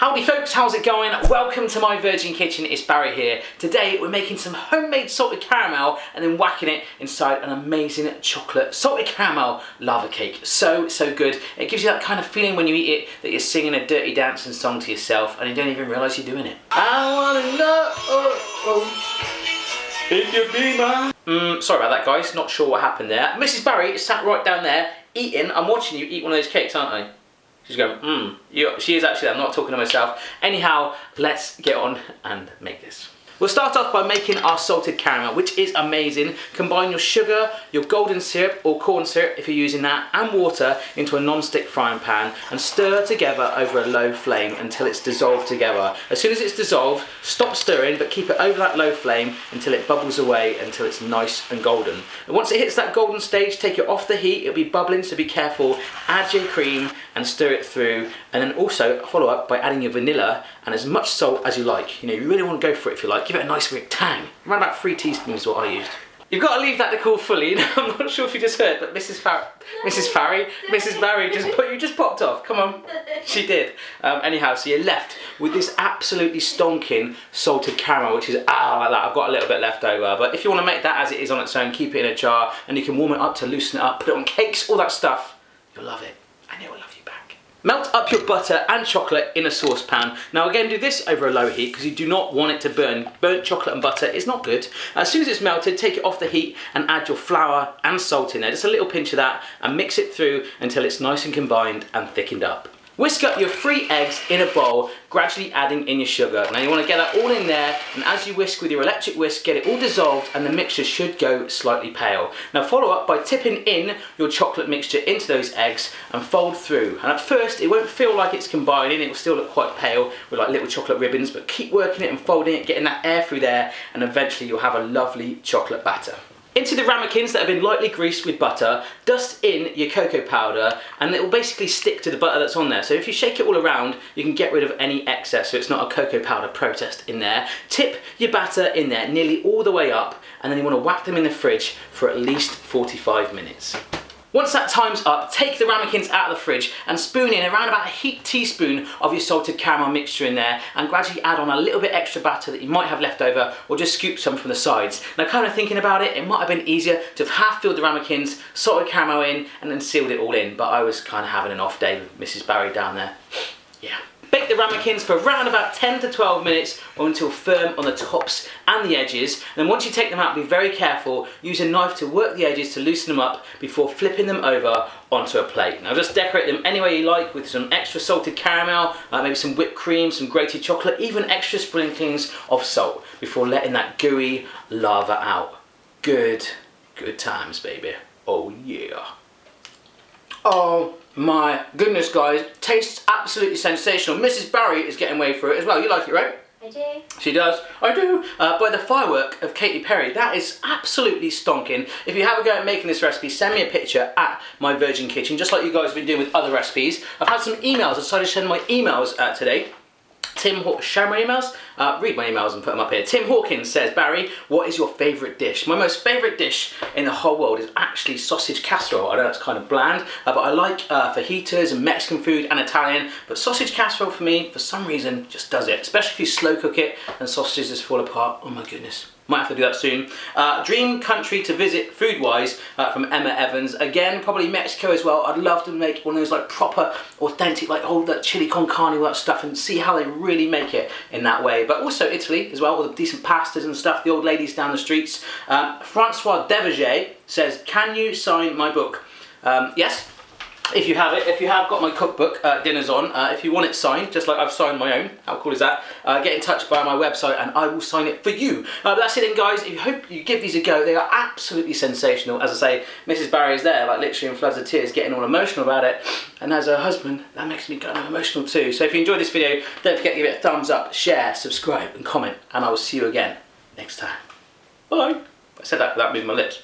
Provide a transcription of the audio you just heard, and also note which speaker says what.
Speaker 1: Howdy folks, how's it going? Welcome to my Virgin Kitchen, it's Barry here. Today we're making some homemade salted caramel and then whacking it inside an amazing chocolate salted caramel lava cake. So good. It gives you that kind of feeling when you eat it that you're singing a dirty dancing song to yourself and you don't even realise you're doing it. I wanna know if you be mine. Sorry about that guys, not sure what happened there. Mrs. Barry is sat right down there eating. I'm watching you eat one of those cakes, aren't I? She's going, She is actually, I'm not talking to myself. Anyhow, let's get on and make this. We'll start off by making our salted caramel, which is amazing. Combine your sugar, your golden syrup or corn syrup if you're using that, and water into a non-stick frying pan and stir together over a low flame until it's dissolved together. As soon as it's dissolved, stop stirring, but keep it over that low flame until it bubbles away until it's nice and golden. And once it hits that golden stage, take it off the heat. It'll be bubbling, so be careful. Add your cream and stir it through, and then also follow up by adding your vanilla and as much salt as you like. You know, you really want to go for it if you like. Give it a nice weird tang. Around about 3 teaspoons is what I used. You've got to leave that to cool fully. I'm not sure if you just heard, but Mrs. Barry just popped off. Come on, she did. Anyhow, so you're left with this absolutely stonking salted caramel, which is like that. I've got a little bit left over, but if you want to make that as it is on its own, keep it in a jar, and you can warm it up to loosen it up, put it on cakes, all that stuff. You'll love it, and it will love you back. Melt up your butter and chocolate in a saucepan. Now again, do this over a low heat because you do not want it to burn. Burnt chocolate and butter is not good. As soon as it's melted, take it off the heat and add your flour and salt in there. Just a little pinch of that and mix it through until it's nice and combined and thickened up. Whisk up your 3 eggs in a bowl, gradually adding in your sugar. Now you want to get that all in there, and as you whisk with your electric whisk, get it all dissolved and the mixture should go slightly pale. Now follow up by tipping in your chocolate mixture into those eggs and fold through. And at first it won't feel like it's combining, it will still look quite pale with like little chocolate ribbons, but keep working it and folding it, getting that air through there, and eventually you'll have a lovely chocolate batter. Into the ramekins that have been lightly greased with butter, dust in your cocoa powder and it will basically stick to the butter that's on there. So if you shake it all around, you can get rid of any excess so it's not a cocoa powder protest in there. Tip your batter in there nearly all the way up, and then you want to whack them in the fridge for at least 45 minutes. Once that time's up, take the ramekins out of the fridge and spoon in around about a heaped teaspoon of your salted caramel mixture in there, and gradually add on a little bit extra batter that you might have left over, or just scoop some from the sides. Now kind of thinking about it, it might have been easier to have half filled the ramekins, salted caramel in, and then sealed it all in, but I was kind of having an off day with Mrs. Barry down there. Yeah. Bake the ramekins for around about 10 to 12 minutes or until firm on the tops and the edges. And then once you take them out, be very careful. Use a knife to work the edges to loosen them up before flipping them over onto a plate. Now just decorate them any way you like with some extra salted caramel, maybe some whipped cream, some grated chocolate, even extra sprinklings of salt before letting that gooey lava out. Good times, baby. Oh yeah. Oh my goodness guys, tastes absolutely sensational. Mrs. Barry is getting way for it as well. You like it, right?
Speaker 2: I do.
Speaker 1: She does. I do. By the firework of Katy Perry. That is absolutely stonking. If you have a go at making this recipe, send me a picture at my Virgin Kitchen, just like you guys have been doing with other recipes. I've had some emails. I decided to send my emails today. Show my emails? Read my emails and put them up here. Tim Hawkins says, Barry, what is your favourite dish? My most favourite dish in the whole world is actually sausage casserole. I know it's kind of bland, but I like fajitas and Mexican food and Italian, but sausage casserole for me, for some reason, just does it. Especially if you slow cook it and sausages just fall apart. Oh my goodness. Might have to do that soon. Dream country to visit food-wise from Emma Evans. Again, probably Mexico as well. I'd love to make one of those like proper, authentic, like old that chili con carne, all that stuff, and see how they really make it in that way. But also Italy as well, with the decent pastas and stuff, the old ladies down the streets. Francois Deverger says, can you sign my book? Yes. If you have it, if you have got my cookbook, Dinner's On, if you want it signed, just like I've signed my own, how cool is that? Get in touch via my website and I will sign it for you. But that's it then guys, I hope you give these a go. They are absolutely sensational. As I say, Mrs. Barry is there, like literally in floods of tears, getting all emotional about it. And as her husband, that makes me kind of emotional too. So if you enjoyed this video, don't forget to give it a thumbs up, share, subscribe and comment. And I will see you again next time. Bye. I said that without moving my lips.